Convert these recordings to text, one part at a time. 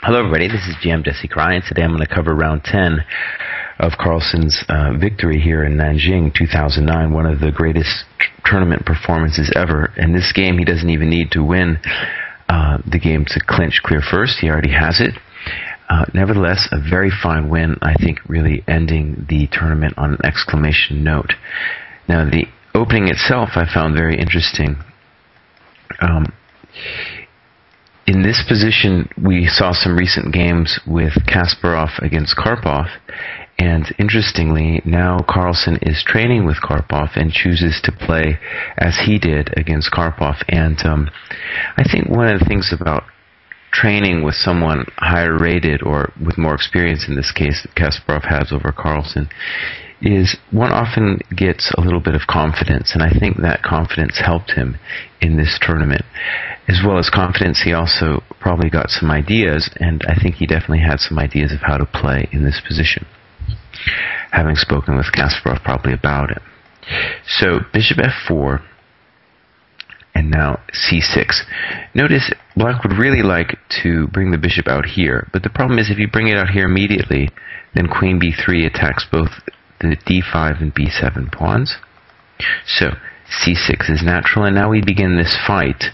Hello everybody, this is GM Jesse Kraai, and today I'm going to cover round 10 of Carlsen's victory here in Nanjing 2009, one of the greatest tournament performances ever. In this game, he doesn't even need to win the game to clinch clear first. He already has it. Nevertheless, a very fine win, I think, really ending the tournament on an exclamation note. Now, the opening itself I found very interesting. In this position, we saw some recent games with Kasparov against Karpov, and interestingly, now Carlsen is training with Karpov and chooses to play as he did against Karpov. And I think one of the things about training with someone higher rated, or with more experience in this case that Kasparov has over Carlsen, is one often gets a little bit of confidence, and I think that confidence helped him in this tournament. As well as confidence, he also probably got some ideas, and I think he definitely had some ideas of how to play in this position, having spoken with Kasparov probably about it. So bishop f4, and now c6. Notice black would really like to bring the bishop out here, but the problem is if you bring it out here immediately, then queen b3 attacks both the d5 and b7 pawns. So c6 is natural, and now we begin this fight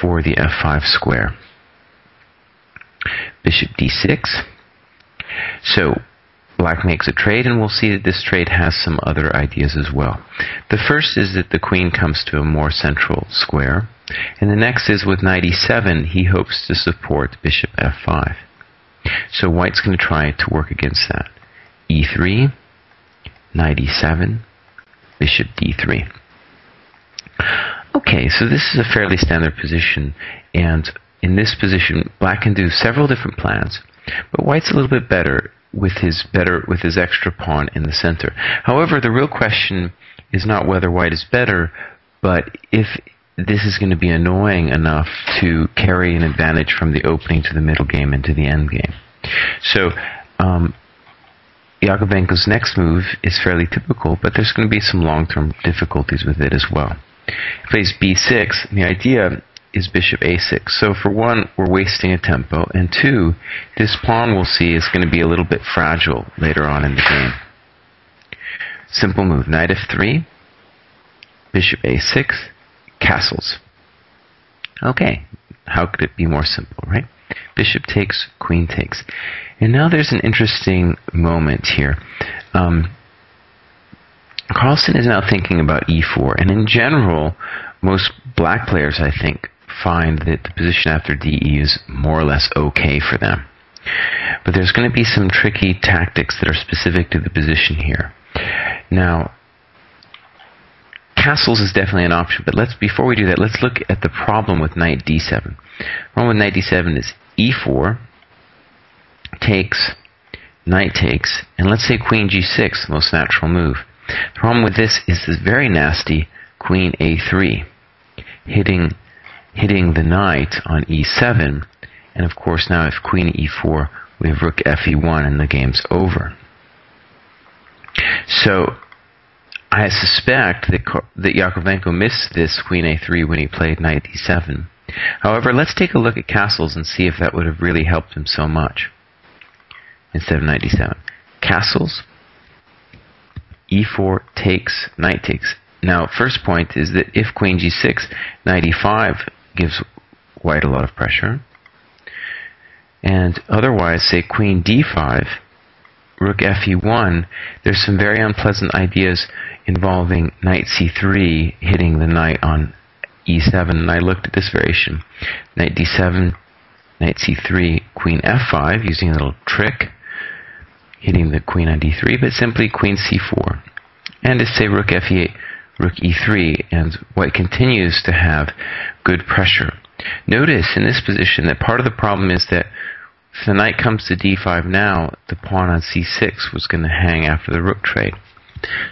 for the f5 square. Bishop d6. So black makes a trade, and we'll see that this trade has some other ideas as well. The first is that the queen comes to a more central square, and the next is with knight e7, he hopes to support bishop f5. So white's going to try to work against that. e3, knight e7, bishop d3. Okay, so this is a fairly standard position, and in this position, black can do several different plans, but white's a little bit better with his extra pawn in the center. However, the real question is not whether white is better, but if this is going to be annoying enough to carry an advantage from the opening to the middle game and to the end game. So Jakovenko's next move is fairly typical, but there's going to be some long-term difficulties with it as well. He plays b6, and the idea is bishop a6. So for one, we're wasting a tempo, and two, this pawn we'll see is going to be a little bit fragile later on in the game. Simple move, knight f3, bishop a6, castles. Okay, how could it be more simple, right? Bishop takes, queen takes. And now there's an interesting moment here. Carlsen is now thinking about e4, and in general, most black players, I think, find that the position after de is more or less okay for them. But there's going to be some tricky tactics that are specific to the position here. Now, castles is definitely an option, but before we do that, let's look at the problem with knight d7. The problem with knight d7 is e4 takes, knight takes, and let's say queen g6, the most natural move. The problem with this is this very nasty queen a3, hitting the knight on e7, and of course now if queen e4, we have rook fe1, and the game's over. So I suspect that Jakovenko missed this queen a3 when he played knight d7. However, let's take a look at castles and see if that would have really helped him so much instead of knight d7. Castles, e4 takes, knight takes. Now, first point is that if queen g6, knight e5 gives white a lot of pressure. And otherwise, say queen d5, rook fe1, there's some very unpleasant ideas involving knight c3 hitting the knight on e7. And I looked at this variation. Knight d7, knight c3, queen f5, using a little trick, hitting the queen on d3, but simply queen c4. And to say rook f8, rook e3, and white continues to have good pressure. Notice in this position that part of the problem is that if the knight comes to d5 now, the pawn on c6 was going to hang after the rook trade.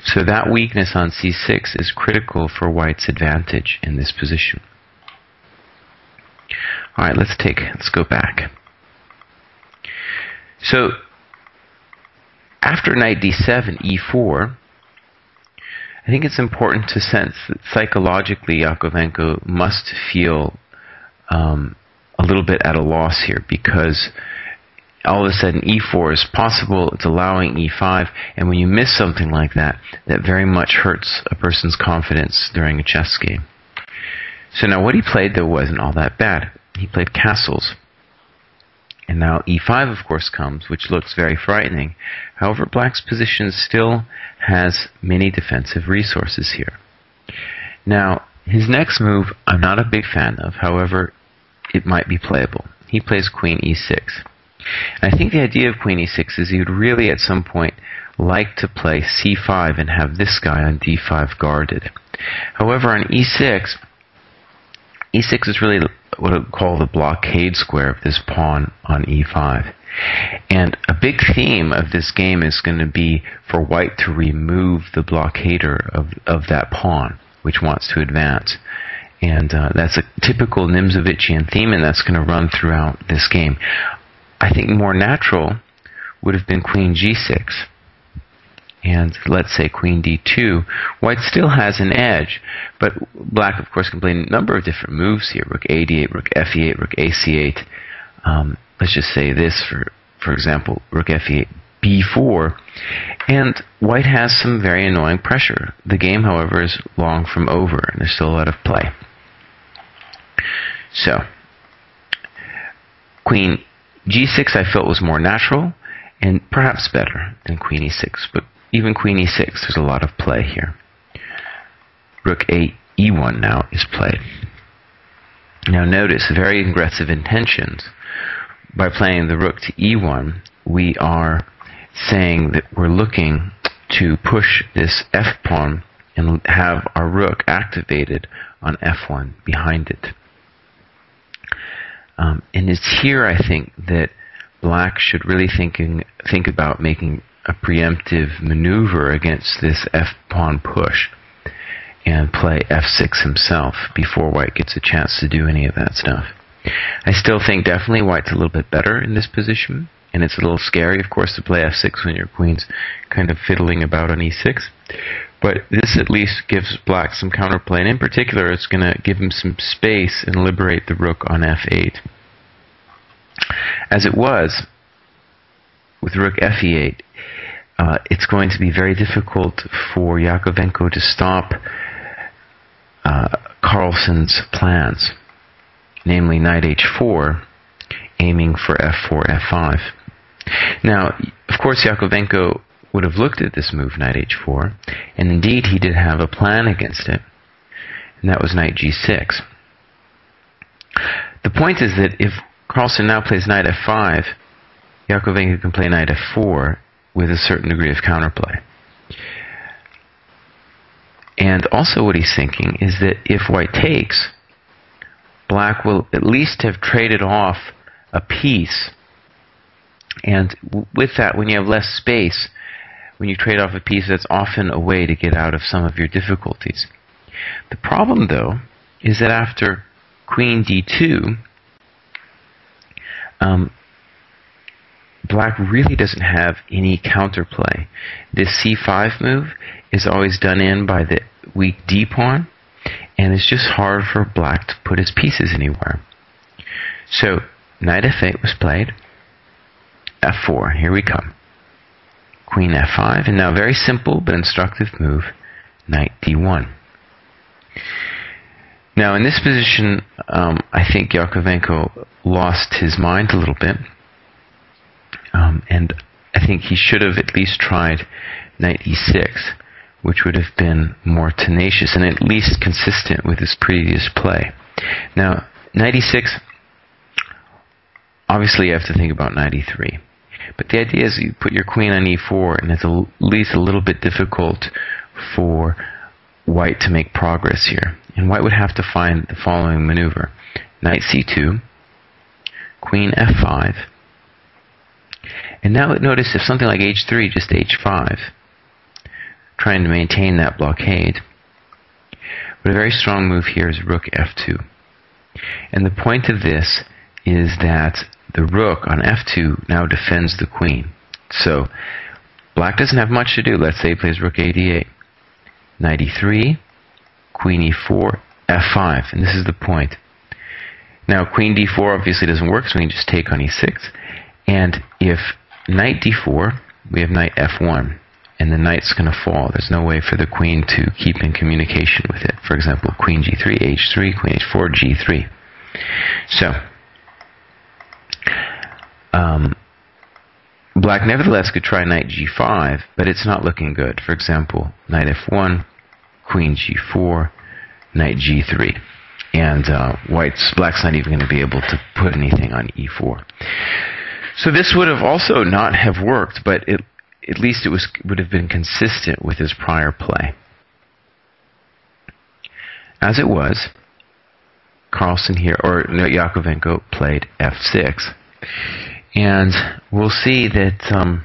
So that weakness on c6 is critical for white's advantage in this position. Alright, let's go back. So after knight d7, e4, I think it's important to sense that psychologically Jakovenko must feel a little bit at a loss here, because all of a sudden e4 is possible, it's allowing e5, and when you miss something like that, that very much hurts a person's confidence during a chess game. So now what he played, though, wasn't all that bad. He played castles. And now e5, of course, comes, which looks very frightening. However, black's position still has many defensive resources here. Now, his next move I'm not a big fan of, however, it might be playable. He plays queen e6. And I think the idea of queen e6 is he would really at some point like to play c5 and have this guy on d5 guarded. However, on e6, e6 is really what I would call the blockade square of this pawn on e5. And a big theme of this game is going to be for white to remove the blockader of that pawn, which wants to advance. And that's a typical Nimzovichian theme, and that's going to run throughout this game. I think more natural would have been queen g6. And let's say queen d2. White still has an edge, but black, of course, can play a number of different moves here. Rook a8, rook fe8, rook ac8. Let's just say this, for example, rook fe8, b4. And white has some very annoying pressure. The game, however, is long from over, and there's still a lot of play. So, queen g6 I felt was more natural, and perhaps better than queen e6, but even queen e6, there's a lot of play here. Rook e1 now is played. Now notice, very aggressive intentions. By playing the rook to e1, we are saying that we're looking to push this f-pawn and have our rook activated on f1 behind it. And it's here, I think, that black should really think about making a preemptive maneuver against this f-pawn push and play f6 himself before white gets a chance to do any of that stuff. I still think definitely white's a little bit better in this position, and it's a little scary, of course, to play f6 when your queen's kind of fiddling about on e6. But this at least gives black some counterplay, and in particular it's going to give him some space and liberate the rook on f8. As it was, with rook fe8, it's going to be very difficult for Jakovenko to stop Carlsen's plans, namely knight h4, aiming for f4, f5. Now, of course, Jakovenko would have looked at this move, knight h4, and indeed he did have a plan against it, and that was knight g6. The point is that if Carlsen now plays knight f5, Jakovenko can play knight f4 with a certain degree of counterplay. And also what he's thinking is that if white takes, black will at least have traded off a piece. And with that, when you have less space, when you trade off a piece, that's often a way to get out of some of your difficulties. The problem, though, is that after queen d2, black really doesn't have any counterplay. This c5 move is always done in by the weak d-pawn, and it's just hard for black to put his pieces anywhere. So knight f8 was played, f4, here we come. Queen f5, and now very simple but instructive move, knight d1. Now in this position, I think Jakovenko lost his mind a little bit, and I think he should have at least tried knight e6, which would have been more tenacious and at least consistent with his previous play. Now, knight e6, obviously you have to think about knight e3. But the idea is you put your queen on e4, and it's at least a little bit difficult for white to make progress here. And white would have to find the following maneuver. Knight c2, queen f5, and now notice if something like h3, just h5, trying to maintain that blockade. But a very strong move here is rook f2. And the point of this is that the rook on f2 now defends the queen. So black doesn't have much to do. Let's say he plays rook a d8. Knight e3, queen e4, f5. And this is the point. Now queen d4 obviously doesn't work, so we can just take on e6. And if knight d4, we have knight f1, and the knight's going to fall. There's no way for the queen to keep in communication with it. For example, queen g3, h3, queen h4, g3. So, black nevertheless could try knight g5, but it's not looking good. For example, knight f1, queen g4, knight g3. And black's not even going to be able to put anything on e4. So this would have also not have worked, but at least it would have been consistent with his prior play. As it was, Carlsen here, or no, Jakovenko played f6. And we'll see that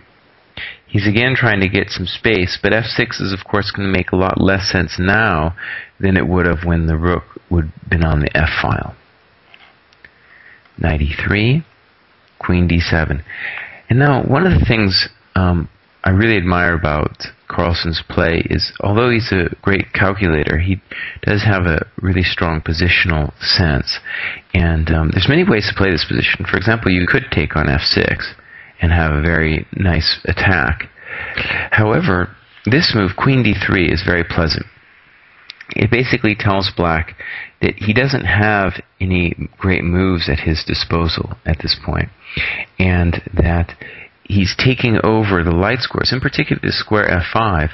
he's again trying to get some space, but f6 is of course going to make a lot less sense now than it would have when the rook would have been on the f file. Knight e3, queen d7. And now one of the things I really admire about Carlsen's play is, although he's a great calculator, he does have a really strong positional sense. And there's many ways to play this position. For example, you could take on f6 and have a very nice attack. However, this move, queen d3, is very pleasant. It basically tells black that he doesn't have any great moves at his disposal at this point, and that he's taking over the light squares, in particular the square f5,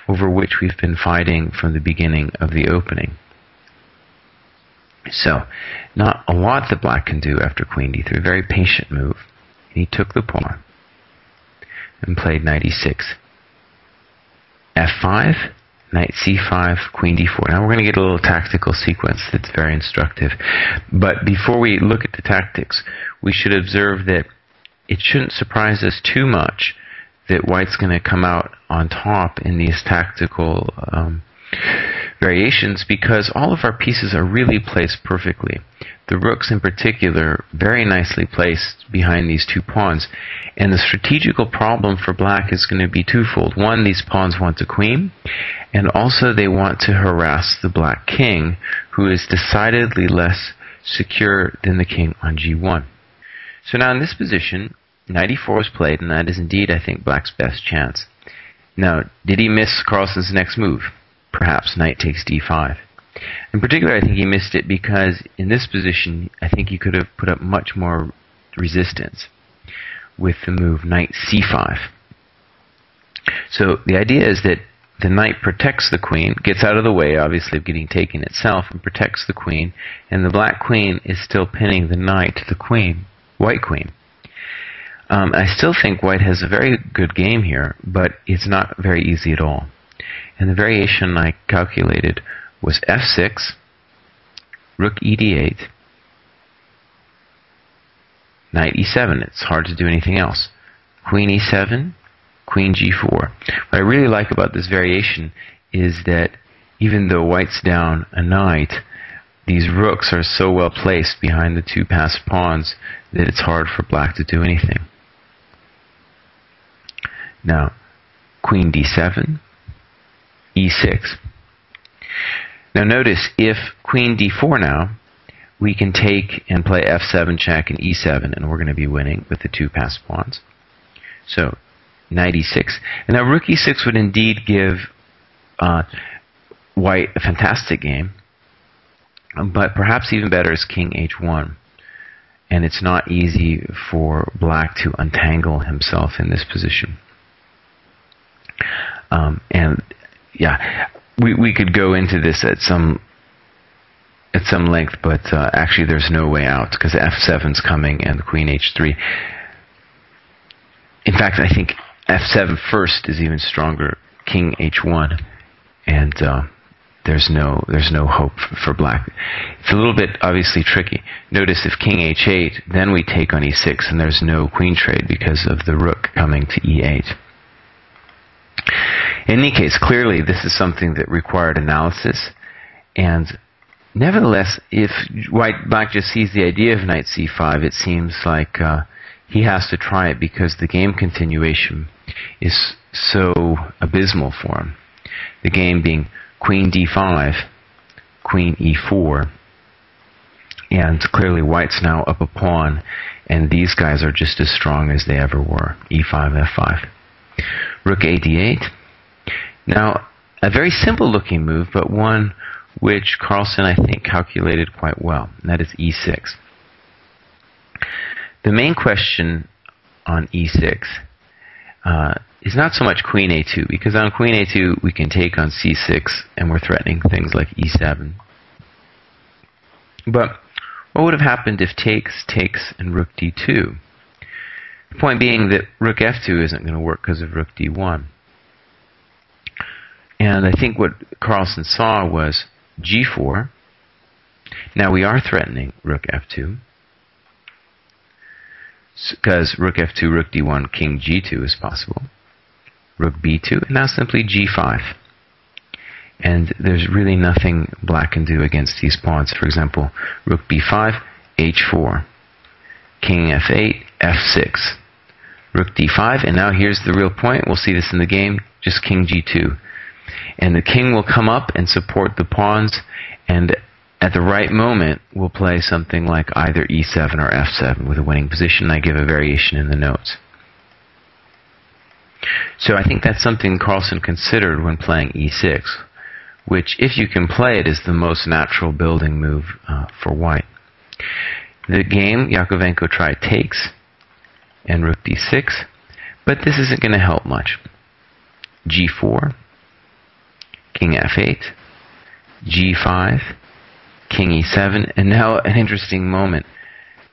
over which we've been fighting from the beginning of the opening. So, not a lot that black can do after queen d3. A very patient move. He took the pawn and played knight e6. f5, knight c5, queen d4. Now we're going to get a little tactical sequence that's very instructive. But before we look at the tactics, we should observe that it shouldn't surprise us too much that white's going to come out on top in these tactical variations, because all of our pieces are really placed perfectly. The rooks in particular very nicely placed behind these two pawns, and the strategical problem for black is going to be twofold. One, these pawns want a queen, and also they want to harass the black king, who is decidedly less secure than the king on g1. So now in this position, knight e4 is played, and that is indeed, I think, black's best chance. Now, did he miss Carlsen's next move? Perhaps knight takes d5. In particular, I think he missed it because in this position, I think he could have put up much more resistance with the move knight c5. So the idea is that the knight protects the queen, gets out of the way, obviously, of getting taken itself, and protects the queen, and the black queen is still pinning the knight to the queen, white queen. I still think white has a very good game here, but it's not very easy at all. And the variation I calculated was f6, rook e d8, knight e7. It's hard to do anything else. Queen e7, queen g4. What I really like about this variation is that even though white's down a knight, these rooks are so well placed behind the two passed pawns that it's hard for black to do anything. Now, queen d7, e6. Now notice, if queen d4 now, we can take and play f7 check and e7, and we're going to be winning with the two passed pawns. So, knight e6. And now rook e6 would indeed give white a fantastic game, but perhaps even better is king h1. And it's not easy for black to untangle himself in this position. And yeah, we could go into this at some length, but actually there's no way out because f7's coming and queen h3. In fact, I think f7 first is even stronger. King h1, and there's no hope for black. It's a little bit obviously tricky. Notice if king h8, then we take on e6, and there's no queen trade because of the rook coming to e8. In any case, clearly this is something that required analysis, and nevertheless, if black just sees the idea of knight c5, it seems like he has to try it because the game continuation is so abysmal for him. The game being queen d5, queen e4, And clearly white's now up a pawn, and these guys are just as strong as they ever were. e5, f5. Rook a d8. Now, a very simple looking move, but one which Carlsen, I think, calculated quite well, and that is e6. The main question on e6 is not so much queen a2, because on queen a2 we can take on c6, and we're threatening things like e7. But what would have happened if takes, and rook d2? The point being that rook f2 isn't going to work because of rook d1. And I think what Carlsen saw was g4. Now we are threatening rook f2, because rook f2, rook d1, king g2 is possible. Rook b2, and now simply g5. And there's really nothing black can do against these pawns. For example, rook b5, h4, king f8, f6, rook d5, and now here's the real point. We'll see this in the game, just king g2. And the king will come up and support the pawns, and at the right moment we'll play something like either e7 or f7 with a winning position. I give a variation in the notes. So I think that's something Carlsen considered when playing e6, which, if you can play it, is the most natural building move for white. The game, Jakovenko tried takes and rook d6, but this isn't going to help much. g4, king f8, g5, king e7, and now an interesting moment.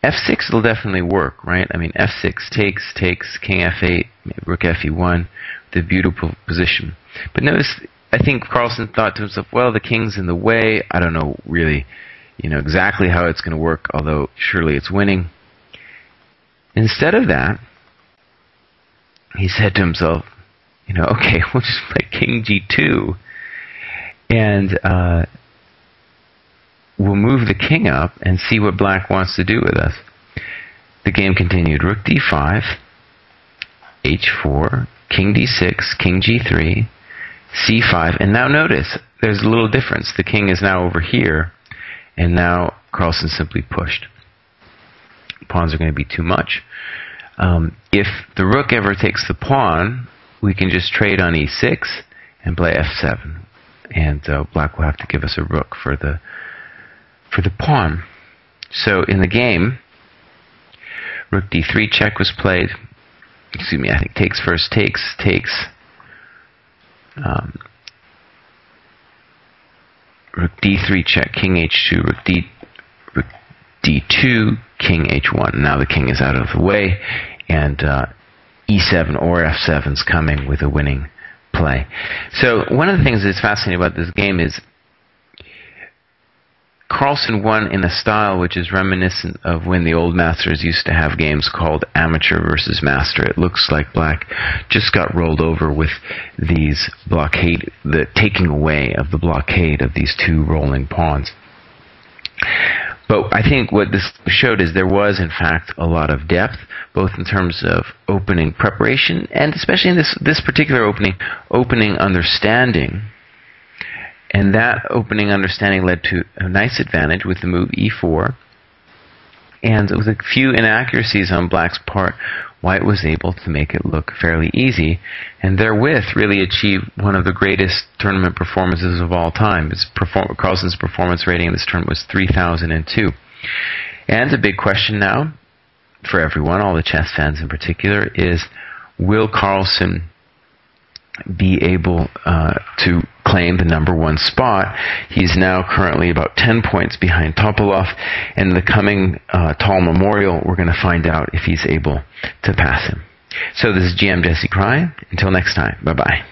f6 will definitely work, right? I mean, f6 takes, king f8, rook fe1, the beautiful position. But notice, I think Carlsen thought to himself, well, the king's in the way. I don't know really, exactly how it's going to work, although surely it's winning. Instead of that, he said to himself, okay, we'll just play king g2, and we'll move the king up and see what black wants to do with us. The game continued. Rook d5, h4, king d6, king g3, c5, and now notice there's a little difference. The king is now over here, and now Carlsen simply pushed. Pawns are going to be too much. If the rook ever takes the pawn, we can just trade on e6 and play f7, and black will have to give us a rook for the pawn. So in the game, rook d3 check was played. Excuse me, I think takes first, takes. Rook d3 check, king h2, rook d2, king h1. Now the king is out of the way, and e7 or f7 is coming with a winning play. So one of the things that's fascinating about this game is Carlsen won in a style which is reminiscent of when the old masters used to have games called amateur versus master. It looks like black just got rolled over with these blockade, the taking away of the blockade of these two rolling pawns. But I think what this showed is there was, in fact, a lot of depth, both in terms of opening preparation and especially in this particular opening understanding. And that opening understanding led to a nice advantage with the move e4. And with a few inaccuracies on black's part, white was able to make it look fairly easy, and therewith really achieve one of the greatest tournament performances of all time. Carlsen's performance rating in this tournament was 3002. And the big question now, for everyone, all the chess fans in particular, is will Carlsen be able to claim the #1 spot? He's now currently about 10 points behind Topalov, and in the coming Tall Memorial, we're going to find out if he's able to pass him. So this is GM Jesse Kraai. Until next time, bye-bye.